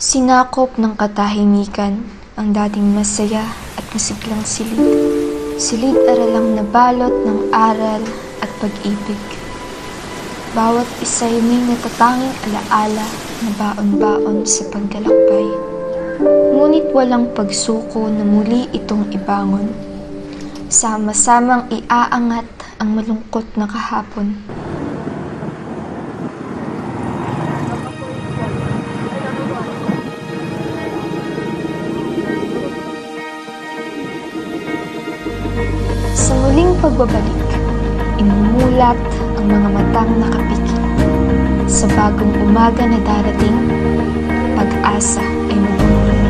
Sinakop ng katahimikan ang dating masaya at masiglang silid. Silid-aralang nabalot ng aral at pag-ibig. Bawat isa'y may natatanging alaala na baon-baon sa paglalakbay. Ngunit walang pagsuko na muli itong ibangon. Sama-samang iaangat ang malungkot na kahapon. Sa muling pagbabalik, imumulat ang mga matang nakapikit. Sa bagong umaga na darating, pag-asa ay magbubunyi.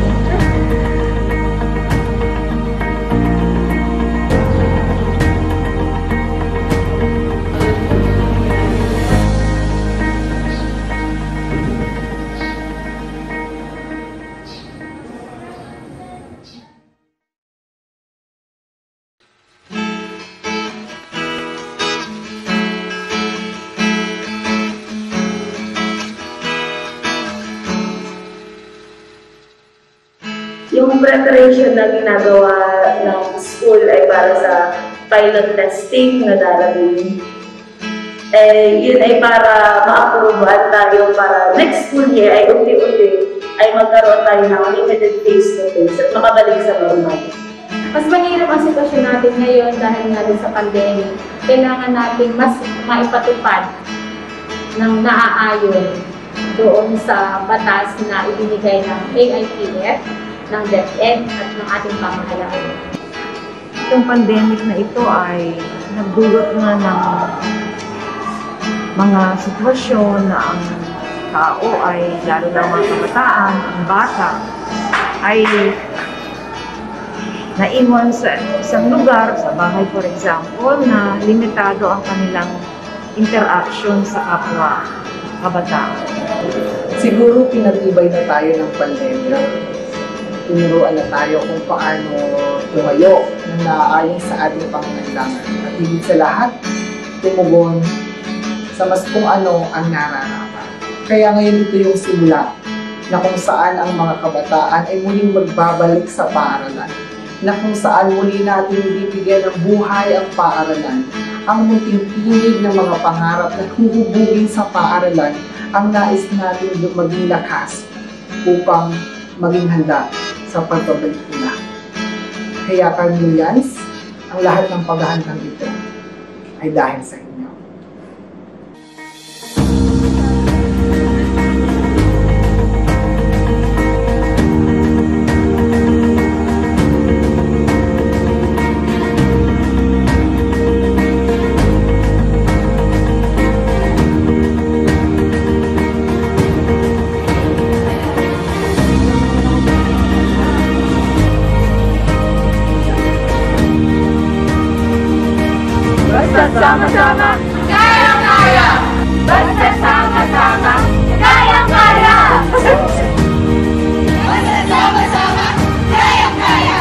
Yung preparation na ginagawa ng school ay para sa pilot testing na darating. Yun ay para ma-approvean tayo para next school year ay unti-unti ay magkaroon tayo ng limited face-to-face at makabalik sa normal. Mas mahirap ang sitwasyon natin ngayon dahil nga din sa pandemic. Kailangan natin mas maipatupad ng naaayon doon sa batas na ibinigay ng AITF, ng DepEd at ng ating pamahalaan. Itong pandemic na ito ay nagdulot nga ng mga sitwasyon na ang tao ay, lalo na mga kabataan, ang bata, ay naiwan sa isang lugar, sa bahay for example, na limitado ang kanilang interaction sa kapwa kabataan. Siguro pinatibay na tayo ng pandemya. Tinuruan na tayo kung paano tumayo na naaayon sa ating pangangailangan. At higit sa lahat, tumugon sa mas kung ano ang nararapat. Kaya ngayon ito yung simula na kung saan ang mga kabataan ay muling magbabalik sa paaralan. Na kung saan muli natin bibigyan ng buhay ang paaralan. Ang munting tinig ng mga pangarap na huhubugin sa paaralan ang nais natin maging lakas upang maging handa sa pagbabalik nila. Kaya Carmelians, ang lahat ng paghahandang ito ay dahil sa inyo. Basta sama-sama, kayang-kaya! Basta sama-sama, kayang-kaya! Basta sama-sama, kayang-kaya!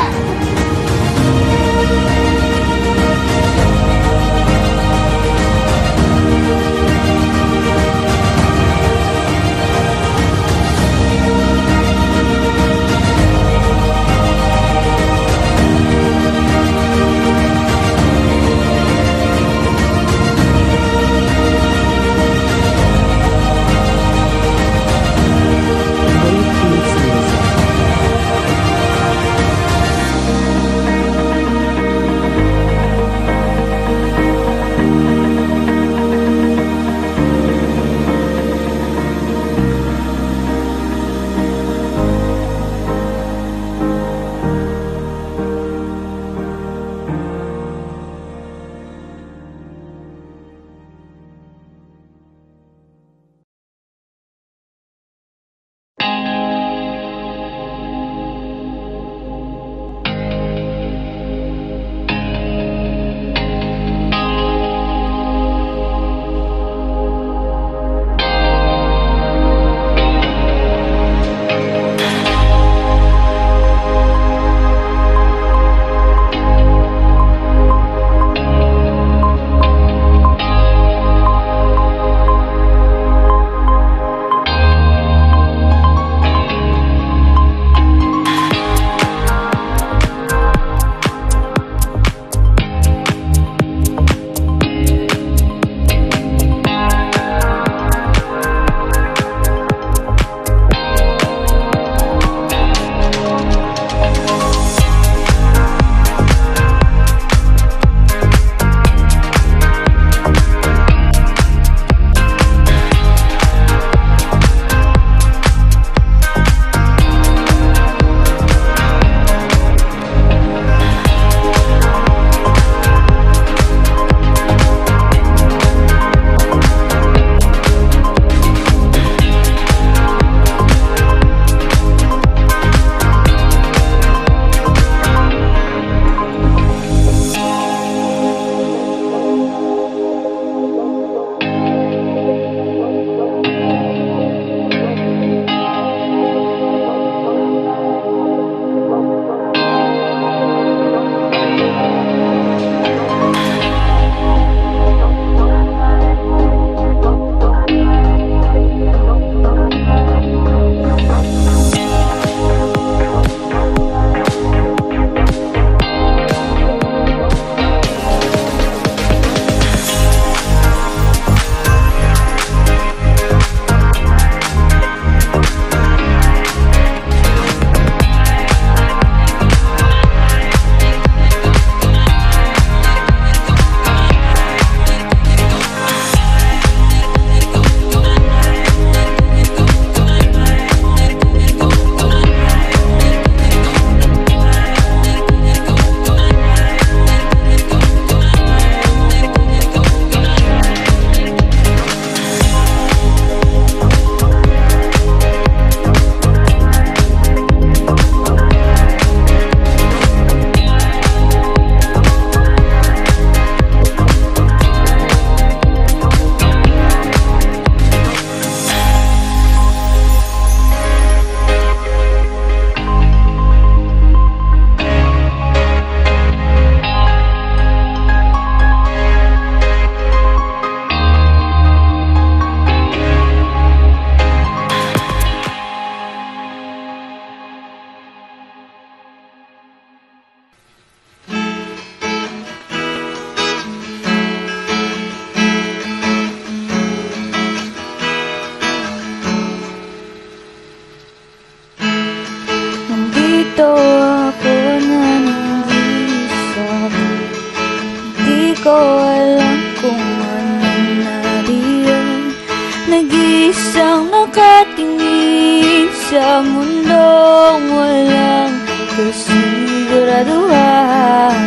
sa mundong walang kasiguraduhan.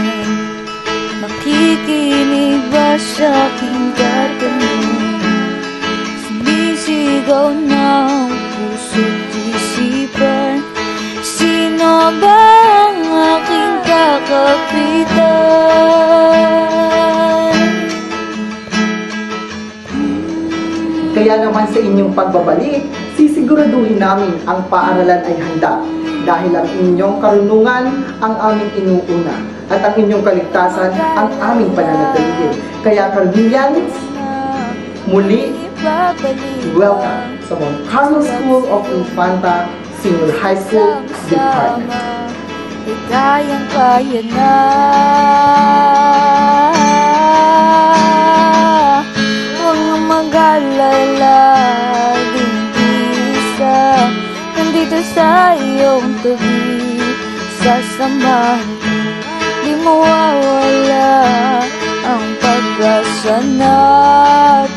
Nakikinig ba sa aking tatanong? Sumisigaw ng puso't isipan, sino ba ang aking kakapitan? Kaya naman sa inyong pagbabalik, sisiguraduhin namin ang paaralan ay handa dahil ang inyong karunungan ang aming inuuna at ang inyong kaligtasan ang aming pananatilihin. Kaya Carmelians, muli, welcome sa Mount Carmel School of Infanta Senior High School Department. Kayang-kaya na mga mag-alala, isa nandito sa iyong tabi, sasamahan di mawawala ang pag-asa natin.